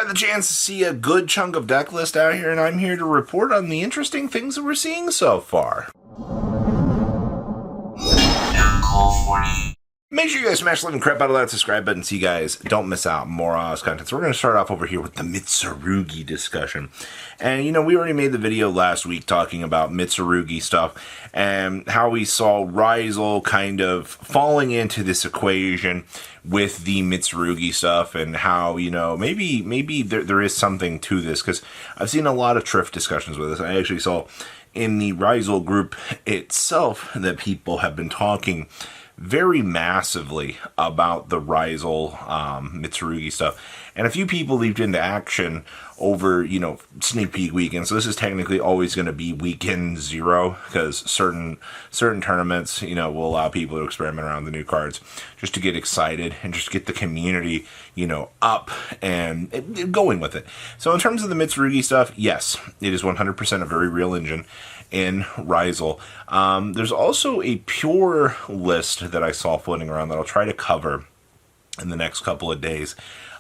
had the chance to see a good chunk of deck list out here, and I'm here to report on the interesting things that we're seeing so far. Make sure you guys smash the living crap out of that subscribe button so you guys don't miss out more Oz content. So we're going to start off over here with the Mitsurugi discussion. And, you know, we already made the video last week talking about Mitsurugi stuff and how we saw Ryzel kind of falling into this equation with the Mitsurugi stuff and how, you know, maybe there is something to this, because I've seen a lot of Trift discussions with this. I actually saw in the Ryzel group itself that people have been talking very massively about the Ryzel Mitsurugi stuff. And a few people leaped into action over, you know, sneak peek weekend. So this is technically always going to be weekend 0, because certain tournaments, you know, will allow people to experiment around the new cards just to get excited and just get the community, you know, up and going with it. So in terms of the Mitsurugi stuff, yes, it is 100% a very real engine in Ryzel. There's also a pure list that I saw floating around that I'll try to cover in the next couple of days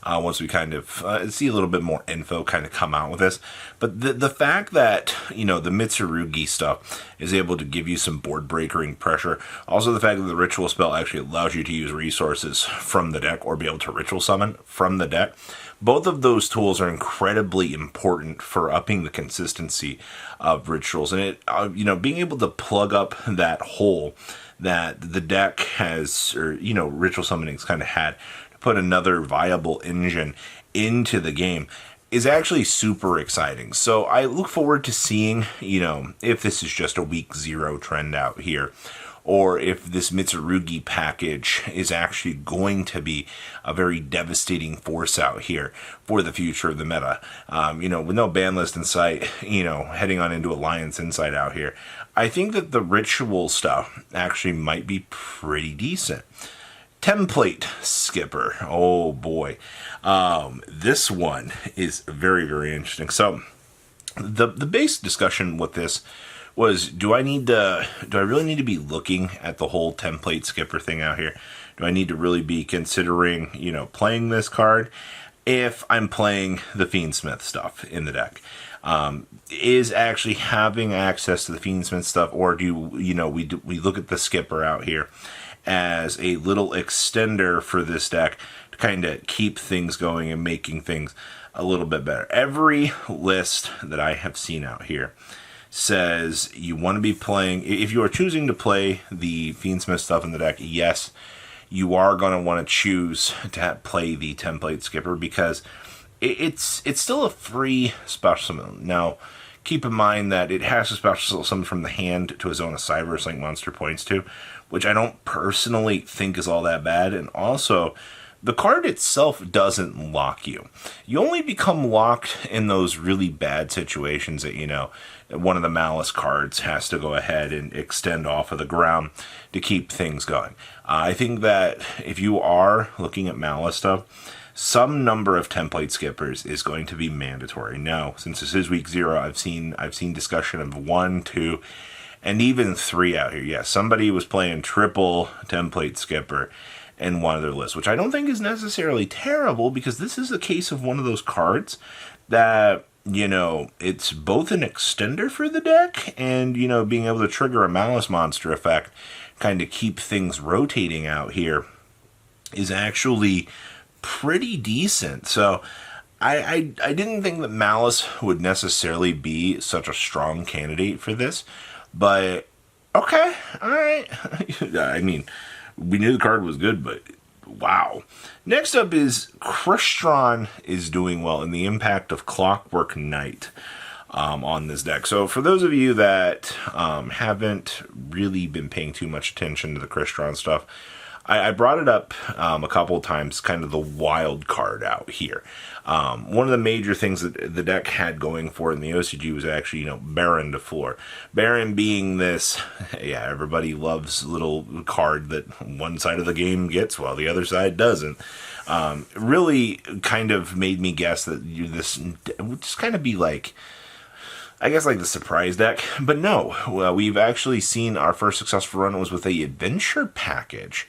once we kind of see a little bit more info kind of come out with this. But the fact that, you know, the Mitsurugi stuff is able to give you some board breakering pressure, also the fact that the ritual spell actually allows you to use resources from the deck or be able to ritual summon from the deck, both of those tools are incredibly important for upping the consistency of rituals. And it, you know, being able to plug up that hole that the deck has, or, you know, ritual summoning's kind of had, to put another viable engine into the game is actually super exciting. So I look forward to seeing, you know, if this is just a week 0 trend out here, or if this Mitsurugi package is actually going to be a very devastating force out here for the future of the meta. You know, with no ban list in sight, you know, heading on into Alliance Insight out here, I think that the ritual stuff actually might be pretty decent. Template Skipper. Oh boy. This one is very, very interesting. So the base discussion with this was, do I really need to be looking at the whole template skipper thing out here? Do I need to really be considering, you know, playing this card if I'm playing the Fiendsmith stuff in the deck? Is actually having access to the Fiendsmith stuff, or do, you know, we look at the skipper out here as a little extender for this deck to kind of keep things going and making things a little bit better? Every list that I have seen out here says you want to be playing, if you are choosing to play the Fiendsmith stuff in the deck, yes, you are going to want to choose to play the template skipper, because it's still a free special summon. Now, keep in mind that it has a special summon from the hand to a Zone of Cybers like Monster points to, which I don't personally think is all that bad. And also, the card itself doesn't lock you. You only become locked in those really bad situations that, you know, one of the Malice cards has to go ahead and extend off of the ground to keep things going. I think that if you are looking at Malice stuff, some number of template skippers is going to be mandatory. Now, since this is week 0, I've seen discussion of 1, 2, and even 3 out here. Yes, somebody was playing triple template skipper in one of their lists, which I don't think is necessarily terrible, because this is a case of one of those cards that, you know, it's both an extender for the deck and, you know, being able to trigger a Malice monster effect, kind of keep things rotating out here, is actually pretty decent. So I didn't think that Malice would necessarily be such a strong candidate for this, but okay, all right. I mean, we knew the card was good, but wow. Next up is Crystron is doing well in the impact of Clockwork Knight on this deck. So for those of you that haven't really been paying too much attention to the Crystron stuff, I brought it up a couple of times, kind of the wild card out here. One of the major things that the deck had going for it in the OCG was actually, you know, Baron to floor. Baron being this, yeah, everybody loves little card that one side of the game gets while the other side doesn't. Really kind of made me guess that this would just kind of be like, I guess, like the surprise deck. But no, we've actually seen our first successful run was with a adventure package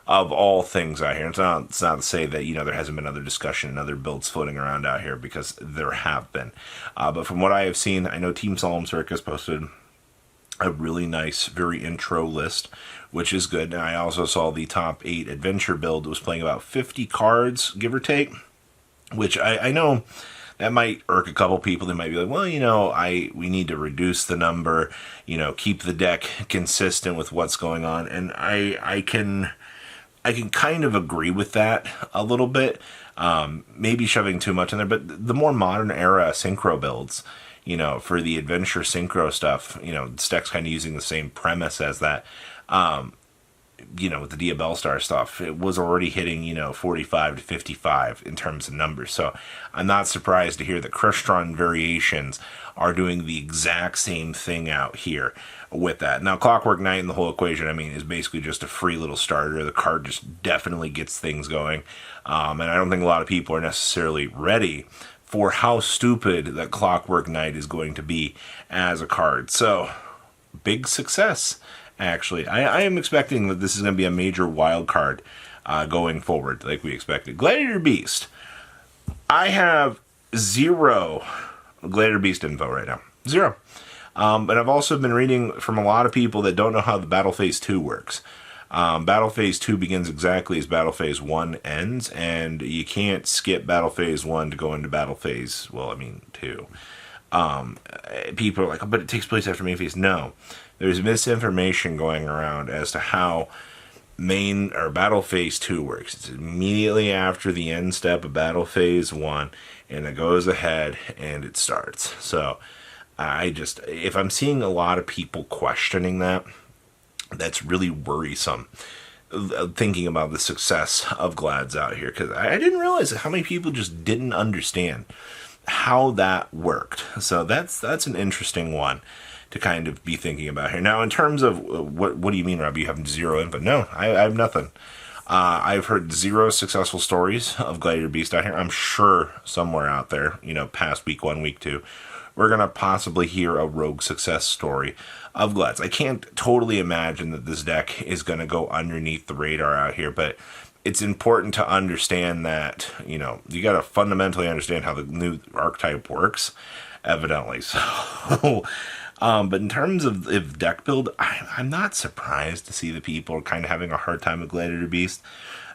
of all things out here. It's not to say that, you know, there hasn't been other discussion and other builds floating around out here, because there have been. But from what I have seen, I know Team Solemn Circus posted a really nice, very intro list, which is good. And I also saw the top 8 adventure build was playing about 50 cards, give or take, which I know that might irk a couple people. They might be like, well, you know, we need to reduce the number, you know, keep the deck consistent with what's going on. And I can kind of agree with that a little bit. Maybe shoving too much in there, but the more modern era synchro builds, you know, for the adventure synchro stuff, you know, this deck's kind of using the same premise as that. You know, with the Diabell Star stuff, it was already hitting, you know, 45 to 55 in terms of numbers. So I'm not surprised to hear that Crystron variations are doing the exact same thing out here with that. Now, Clockwork Knight and the whole equation, I mean, is basically just a free little starter. The card just definitely gets things going. And I don't think a lot of people are necessarily ready for how stupid that Clockwork Knight is going to be as a card. So, big success. Actually, I am expecting that this is going to be a major wild card going forward, like we expected. Gladiator Beast. I have 0 Gladiator Beast info right now. 0. But I've also been reading from a lot of people that don't know how the Battle Phase 2 works. Battle Phase 2 begins exactly as Battle Phase 1 ends, and you can't skip Battle Phase 1 to go into Battle Phase, 2. People are like, oh, but it takes place after main phase. No. There's misinformation going around as to how main or Battle Phase 2 works. It's immediately after the end step of Battle Phase 1, and it goes ahead and it starts. So, if I'm seeing a lot of people questioning that, that's really worrisome. Thinking about the success of Glads out here, because I didn't realize how many people just didn't understand how that worked. So that's an interesting one to kind of be thinking about here. Now, in terms of what do you mean, Rob? You have 0 input? No, I have nothing. I've heard 0 successful stories of Gladiator Beast out here. I'm sure somewhere out there, you know, past week 1, week 2, we're going to possibly hear a rogue success story of Glads. I can't totally imagine that this deck is going to go underneath the radar out here, but it's important to understand that, you know, you got to fundamentally understand how the new archetype works, evidently. So, but in terms of deck build, I'm not surprised to see the people are kind of having a hard time with Gladiator Beast.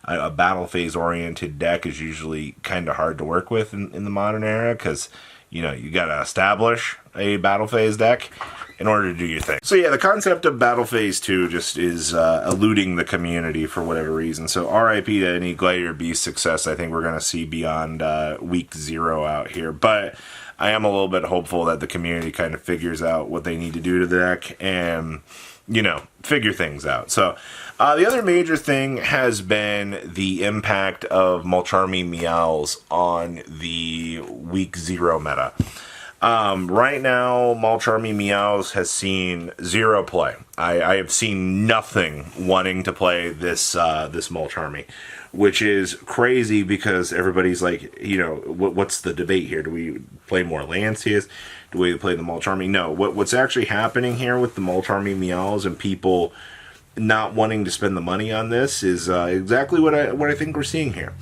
A battle phase oriented deck is usually kind of hard to work with in the modern era, because, you know, you got to establish a battle phase deck in order to do your thing. So yeah, the concept of Battle Phase 2 just is eluding the community for whatever reason. So RIP to any Gladiator Beast success I think we're going to see beyond week 0 out here. But I am a little bit hopeful that the community kind of figures out what they need to do to the deck and, you know, figure things out. So the other major thing has been the impact of Mulcharmy Meowls on the week 0 meta. Right now, Mulcharmy Meowls has seen 0 play. I have seen nothing wanting to play this Mulcharmy, which is crazy because everybody's like, you know, what's the debate here? Do we play more Lancius? Do we play the Mulcharmy? No. What's actually happening here with the Mulcharmy Meowls and people not wanting to spend the money on this is exactly what I think we're seeing here.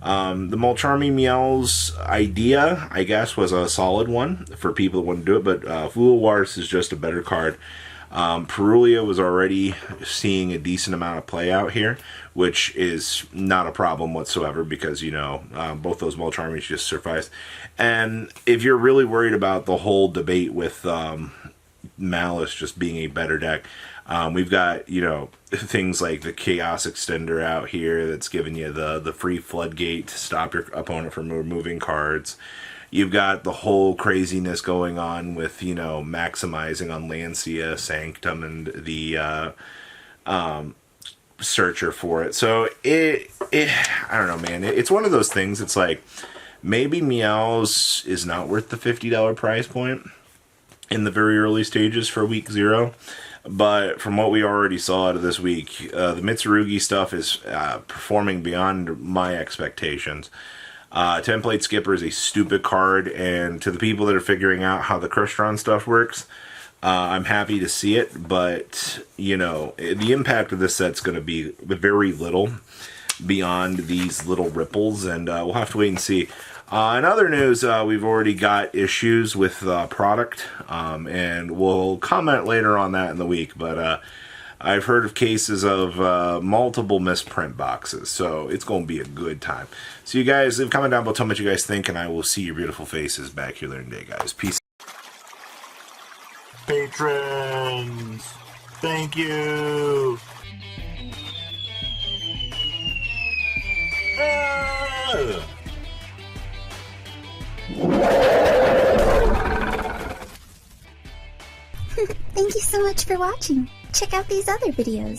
The Mulcharmy Meowls idea, I guess, was a solid one for people that want to do it, but Fool Wars is just a better card. Perulia was already seeing a decent amount of play out here, which is not a problem whatsoever because, you know, both those Mulcharmies just suffice. And if you're really worried about the whole debate with Malice just being a better deck, we've got, you know, things like the Chaos Extender out here that's giving you the free floodgate to stop your opponent from removing cards. You've got the whole craziness going on with, you know, maximizing on Lancia, Sanctum, and the Searcher for it. So I don't know, man. It's one of those things. It's like maybe Meows is not worth the $50 price point in the very early stages for week 0. But from what we already saw out of this week, the Mitsurugi stuff is performing beyond my expectations. Template Skipper is a stupid card, and to the people that are figuring out how the Crystron stuff works, I'm happy to see it, but, you know, the impact of this set's going to be very little beyond these little ripples, and we'll have to wait and see. In other news, we've already got issues with product, and we'll comment later on that in the week, but I've heard of cases of multiple misprint boxes, so it's going to be a good time. So you guys, leave a comment down below, tell me what you guys think, and I will see your beautiful faces back here later today, guys. Peace. Patrons, thank you. Thank you so much for watching. Check out these other videos.